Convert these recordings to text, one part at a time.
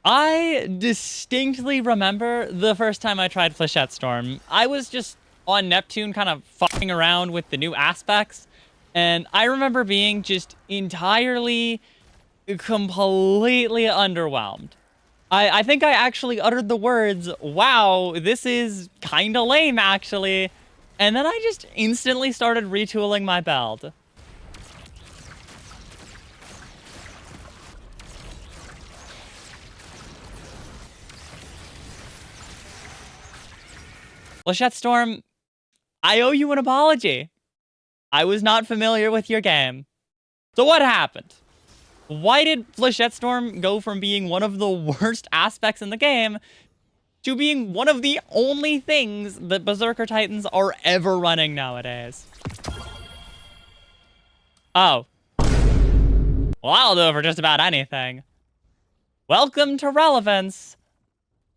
I distinctly remember the first time I tried Flechette Storm. I was just on Neptune kind of fucking around with the new aspects, and I remember being just entirely, completely underwhelmed. I think I actually uttered the words, wow, this is kinda lame, actually. And then I just instantly started retooling my build. Flechette Storm, I owe you an apology. I was not familiar with your game. So what happened? Why did Flechette Storm go from being one of the worst aspects in the game to being one of the only things that Berserker Titans are ever running nowadays? Oh. Well, I'll do it for just about anything. Welcome to Relevance.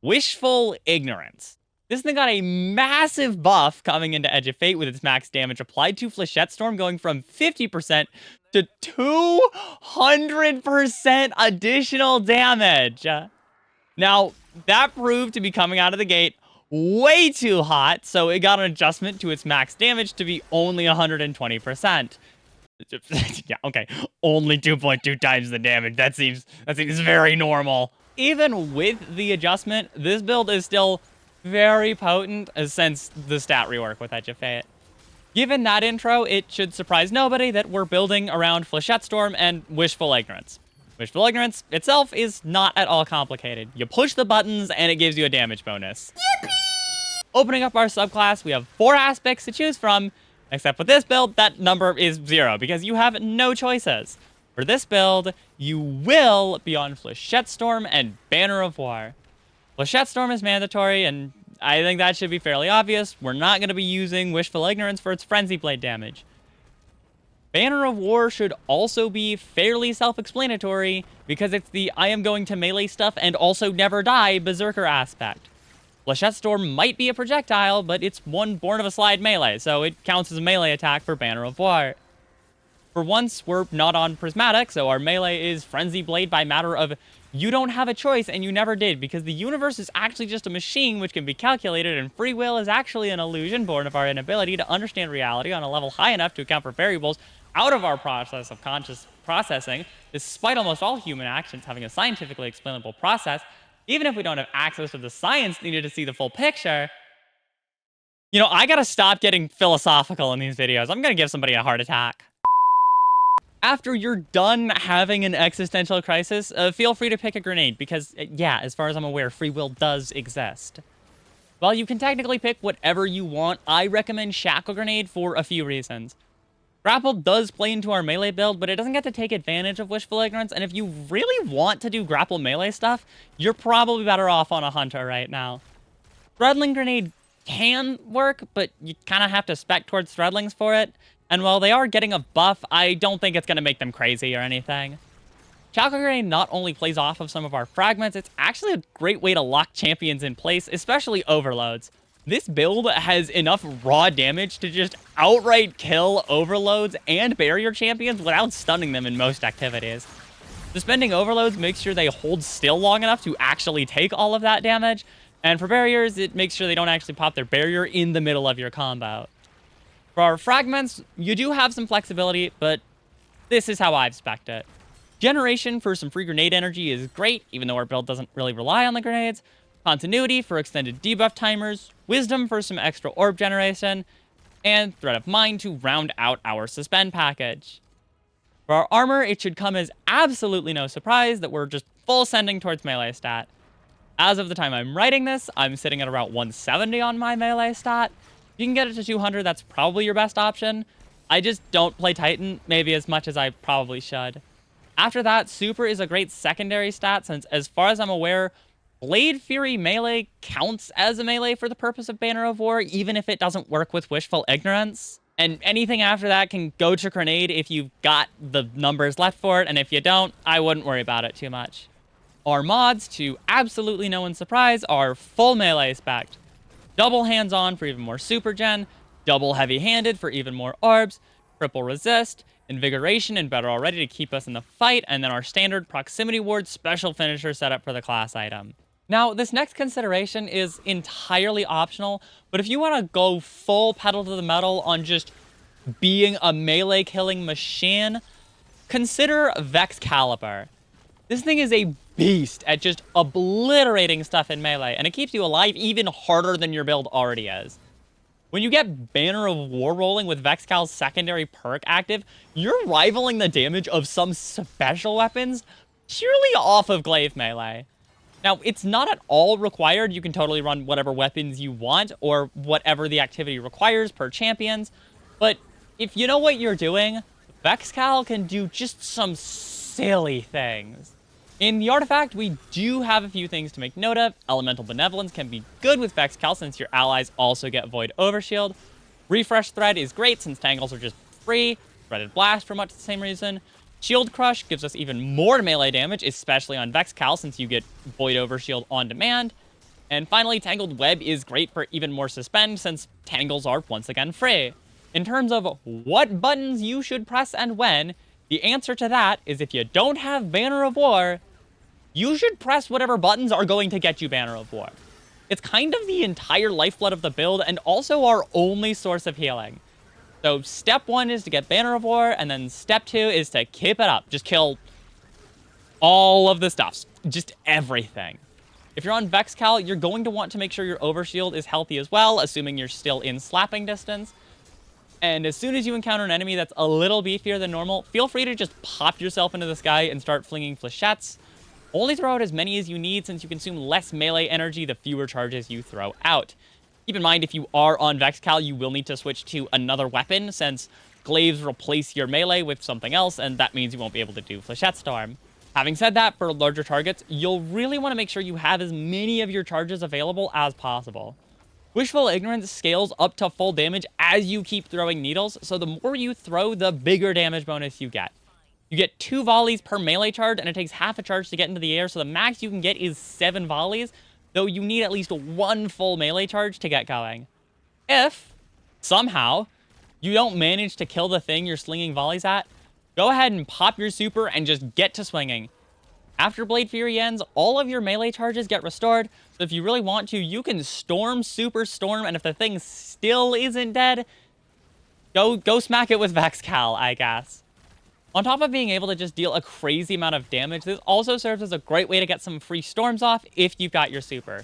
Wishful Ignorance. This thing got a massive buff coming into Edge of Fate with its max damage applied to Flechette Storm going from 50% to 200% additional damage. Now, that proved to be coming out of the gate way too hot, so it got an adjustment to its max damage to be only 120%. Yeah, okay, only 2.2 times the damage. That seems very normal. Even with the adjustment, this build is still very potent since the stat rework with Edge of Fate. Given that intro, it should surprise nobody that we're building around Flechette Storm and Wishful Ignorance. Wishful Ignorance itself is not at all complicated. You push the buttons and it gives you a damage bonus. Yippee! Opening up our subclass, we have 4 aspects to choose from, except with this build, that number is 0 because you have no choices. For this build, you will be on Flechette Storm and Banner of War. Flechette Storm is mandatory, and I think that should be fairly obvious. We're not going to be using Wishful Ignorance for its Frenzy Blade damage. Banner of War should also be fairly self-explanatory, because it's the I am going to melee stuff and also never die Berserker aspect. Flechette Storm might be a projectile, but it's one born of a slide melee, so it counts as a melee attack for Banner of War. For once, we're not on Prismatic, so our melee is Frenzy Blade by matter of you don't have a choice and you never did, because the universe is actually just a machine which can be calculated, and free will is actually an illusion born of our inability to understand reality on a level high enough to account for variables out of our process of conscious processing, despite almost all human actions having a scientifically explainable process. Even if we don't have access to the science needed to see the full picture. You know, I gotta stop getting philosophical in these videos. I'm gonna give somebody a heart attack. After you're done having an existential crisis, feel free to pick a grenade, because, yeah, as far as I'm aware, free will does exist. While you can technically pick whatever you want, I recommend Shackle Grenade for a few reasons. Grapple does play into our melee build, but it doesn't get to take advantage of Wishful Ignorance, and if you really want to do grapple melee stuff, you're probably better off on a Hunter right now. Threadling Grenade can work, but you kind of have to spec towards Threadlings for it. And while they are getting a buff, I don't think it's going to make them crazy or anything. Shackle Grenade not only plays off of some of our fragments, it's actually a great way to lock champions in place, especially overloads. This build has enough raw damage to just outright kill overloads and barrier champions without stunning them in most activities. Suspending overloads makes sure they hold still long enough to actually take all of that damage, and for barriers, it makes sure they don't actually pop their barrier in the middle of your combo. For our fragments, you do have some flexibility, but this is how I've spec'd it. Generation for some free grenade energy is great, even though our build doesn't really rely on the grenades. Continuity for extended debuff timers. Wisdom for some extra orb generation. And Thread of Mind to round out our suspend package. For our armor, it should come as absolutely no surprise that we're just full sending towards melee stat. As of the time I'm writing this, I'm sitting at about 170 on my melee stat. If you can get it to 200, that's probably your best option. I just don't play Titan maybe as much as I probably should. After that, Super is a great secondary stat, since as far as I'm aware, Blade Fury melee counts as a melee for the purpose of Banner of War, even if it doesn't work with Wishful Ignorance. And anything after that can go to Grenade if you've got the numbers left for it, and if you don't, I wouldn't worry about it too much. Our mods, to absolutely no one's surprise, are full melee spec'd. Double hands-on for even more super gen, double heavy-handed for even more orbs, triple resist, Invigoration and Better Already to keep us in the fight, and then our standard Proximity Ward special finisher setup for the class item. Now, this next consideration is entirely optional, but if you want to go full pedal to the metal on just being a melee killing machine, consider Vex Caliber. This thing is a beast at just obliterating stuff in melee, and it keeps you alive even harder than your build already is. When you get Banner of War rolling with Vexcal's secondary perk active, you're rivaling the damage of some special weapons purely off of Glaive melee. Now, it's not at all required. You can totally run whatever weapons you want or whatever the activity requires per champions, but if you know what you're doing, Vexcal can do just some silly things. In the artifact, we do have a few things to make note of. Elemental Benevolence can be good with Vexcal since your allies also get Void Overshield. Refresh Thread is great since Tangles are just free. Threaded Blast for much the same reason. Shield Crush gives us even more melee damage, especially on Vexcal since you get Void Overshield on demand. And finally, Tangled Web is great for even more Suspend since Tangles are once again free. In terms of what buttons you should press and when, the answer to that is if you don't have Banner of War, you should press whatever buttons are going to get you Banner of War. It's kind of the entire lifeblood of the build and also our only source of healing. So step 1 is to get Banner of War, and then step 2 is to keep it up. Just kill all of the stuffs. Just everything. If you're on Vexcal, you're going to want to make sure your Overshield is healthy as well, assuming you're still in slapping distance. And as soon as you encounter an enemy that's a little beefier than normal, feel free to just pop yourself into the sky and start flinging Flechettes. Only throw out as many as you need since you consume less melee energy the fewer charges you throw out. Keep in mind, if you are on Vexcal, you will need to switch to another weapon since Glaives replace your melee with something else, and that means you won't be able to do Flechette Storm. Having said that, for larger targets, you'll really want to make sure you have as many of your charges available as possible. Wishful Ignorance scales up to full damage as you keep throwing needles, so the more you throw, the bigger damage bonus you get. You get 2 volleys per melee charge, and it takes half a charge to get into the air, so the max you can get is 7 volleys, though you need at least 1 full melee charge to get going. If, somehow, you don't manage to kill the thing you're slinging volleys at, go ahead and pop your super and just get to swinging. After Blade Fury ends, all of your melee charges get restored, so if you really want to, you can Storm, Super Storm, and if the thing still isn't dead, go smack it with Vexcal, I guess. On top of being able to just deal a crazy amount of damage, this also serves as a great way to get some free storms off if you've got your super.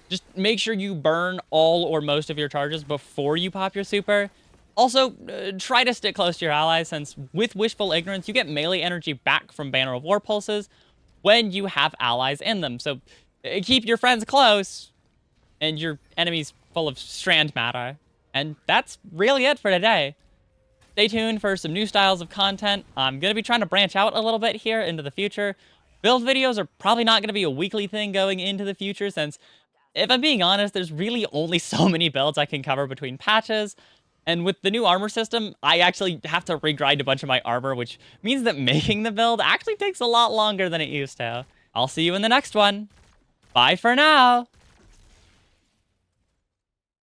Just make sure you burn all or most of your charges before you pop your super. Also, try to stick close to your allies since with Wishful Ignorance, you get melee energy back from Banner of War pulses when you have allies in them. So keep your friends close and your enemies full of strand matter. And that's really it for today. Stay tuned for some new styles of content. I'm going to be trying to branch out a little bit here into the future. Build videos are probably not going to be a weekly thing going into the future since, if I'm being honest, there's really only so many builds I can cover between patches. And with the new armor system, I actually have to regrind a bunch of my armor, which means that making the build actually takes a lot longer than it used to. I'll see you in the next one. Bye for now!